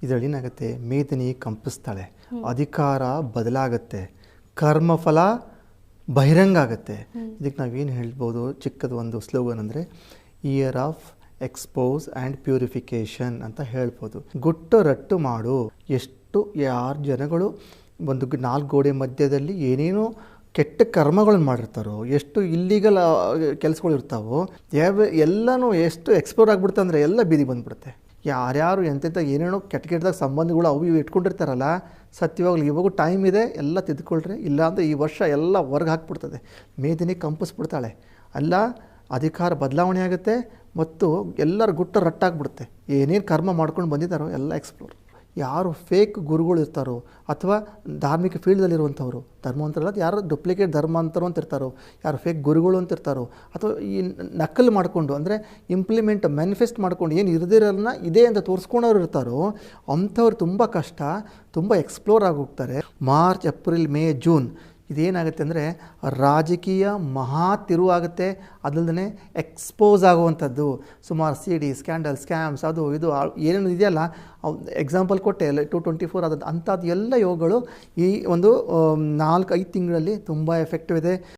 ಇದರಲ್ಲಿ ಏನಾಗುತ್ತೆ, ಮೇದಿನಿ ಕಂಪಿಸ್ತಾಳೆ, ಅಧಿಕಾರ ಬದಲಾಗುತ್ತೆ, ಕರ್ಮಫಲ ಬಹಿರಂಗ ಆಗುತ್ತೆ. ಇದಕ್ಕೆ ನಾವೇನು ಹೇಳ್ಬೋದು, ಚಿಕ್ಕದು ಒಂದು ಸ್ಲೋಗನ್ ಅಂದರೆ year of expose and purification ಅಂತ ಹೇಳ್ಬೋದು. ಗುಟ್ಟು ರಟ್ಟು ಮಾಡು. ಎಷ್ಟು ಯಾರು ಜನಗಳು ಒಂದು 4 ಗೋಡೆ ಮಧ್ಯದಲ್ಲಿ ಏನೇನೋ ಕೆಟ್ಟ ಕರ್ಮಗಳನ್ನು ಮಾಡಿರ್ತಾರೋ, ಎಷ್ಟು ಇಲ್ಲಿಗಲ್ ಕೆಲಸಗಳು ಇರ್ತಾವೋ, ಎಲ್ಲನೂ ಎಷ್ಟು ಎಕ್ಸ್ಪ್ಲೋರ್ ಆಗಿಬಿಡುತ್ತೆ ಅಂದರೆ ಎಲ್ಲ ಬೀದಿ ಬಂದುಬಿಡುತ್ತೆ. ಯಾರ್ಯಾರು ಎಂತೆಂಥ ಏನೇನೋ ಕೆಟ್ಟದಾಗ ಸಂಬಂಧಗಳು ಅವು ಇವು ಇಟ್ಕೊಂಡಿರ್ತಾರಲ್ಲ, ಸತ್ಯವಾಗ್ಲೂ ಇವಾಗೂ ಟೈಮ್ ಇದೆ, ಎಲ್ಲ ತಿದ್ದುಕೊಳ್ರಿ. ಇಲ್ಲಾಂದರೆ ಈ ವರ್ಷ ಎಲ್ಲ ಹೊರ್ಗೆ ಹಾಕ್ಬಿಡ್ತದೆ. ಮೇದಿನಿ ಕಂಪಿಸ್ಬಿಡ್ತಾಳೆ. ಅಲ್ಲ, ಅಧಿಕಾರ ಬದಲಾವಣೆ ಆಗುತ್ತೆ ಮತ್ತು ಎಲ್ಲರ ಗುಟ್ಟ ರಟ್ಟಾಗ್ಬಿಡುತ್ತೆ. ಏನೇನು ಕರ್ಮ ಮಾಡ್ಕೊಂಡು ಬಂದಿದ್ದಾರೋ ಎಲ್ಲ ಎಕ್ಸ್ಪ್ಲೋರ್. ಯಾರು ಫೇಕ್ ಗುರುಗಳು ಇರ್ತಾರೋ ಅಥವಾ ಧಾರ್ಮಿಕ ಫೀಲ್ಡಲ್ಲಿರುವಂಥವ್ರು, ಧರ್ಮಾಂತರ ಯಾರು ಡುಪ್ಲಿಕೇಟ್ ಧರ್ಮಾಂತರ ಅಂತ ಇರ್ತಾರೋ, ಯಾರು ಫೇಕ್ ಗುರುಗಳು ಅಂತ ಇರ್ತಾರೋ, ಅಥವಾ ಈ ನಕಲು ಮಾಡಿಕೊಂಡು ಅಂದರೆ ಇಂಪ್ಲಿಮೆಂಟ್ ಮ್ಯಾನಿಫೆಸ್ಟ್ ಮಾಡ್ಕೊಂಡು ಏನು ಇರದಿರೋನ್ನ ಇದೆ ಅಂತ ತೋರಿಸ್ಕೊಂಡವ್ರು ಇರ್ತಾರೋ ಅಂಥವ್ರು ತುಂಬ ಕಷ್ಟ, ತುಂಬ ಎಕ್ಸ್ಪ್ಲೋರ್ ಆಗಿ ಹೋಗ್ತಾರೆ. ಮಾರ್ಚ್, ಏಪ್ರಿಲ್, ಮೇ, ಜೂನ್ ಇದೇನಾಗುತ್ತೆ ಅಂದರೆ ರಾಜಕೀಯ ಮಹಾ ತಿರುವಾಗುತ್ತೆ. ಅದಲ್ಲದೆ ಎಕ್ಸ್ಪೋಸ್ ಆಗುವಂಥದ್ದು ಸುಮಾರು CD, ಸ್ಕ್ಯಾಂಡಲ್, ಸ್ಕ್ಯಾಮ್ಸ್, ಅದು ಇದು ಏನೇನು ಇದೆಯಲ್ಲ, ಎಕ್ಸಾಂಪಲ್ ಕೊಟ್ಟೆ 224 ಅಂಥದ್ದು ಎಲ್ಲ ಯೋಗಗಳು ಈ ಒಂದು 4-5 ತಿಂಗಳಲ್ಲಿ ತುಂಬ ಎಫೆಕ್ಟಿವ್ ಇದೆ.